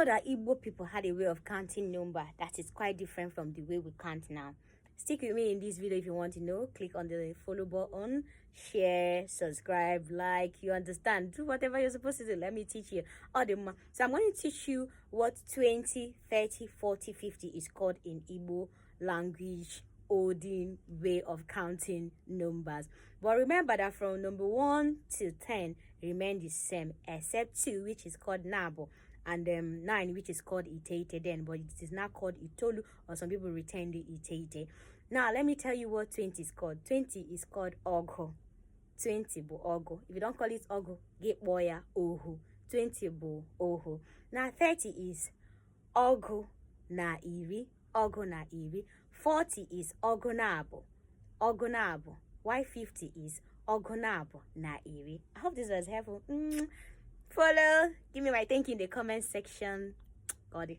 know that Igbo people had a way of counting number that is quite different from the way we count now? Stick with me in this video if you want to know. Click on the follow button, share, subscribe, like. You understand? Do whatever you're supposed to do. Let me teach you all the so I'm going to teach you what 20, 30, 40, 50 is called in Igbo language, olden way of counting numbers. But remember that from number 1 to 10 remain the same, except 2, which is called nabo, and 9, which is called iteite then, but it is now called itolu, or some people retain the iteite. Now let me tell you what 20 is called. 20 is called ogo. 20 bu ogo. If you don't call it ogo, get boya ohu. 20 bu ohu. Now 30 is ogo na iri. Ogo na iri. 40 is ogo nabo. Ogo nabo. Why 50 is ogo nabo na iri. I hope this was helpful. Follow. Give me my thank you in the comment section. Got it.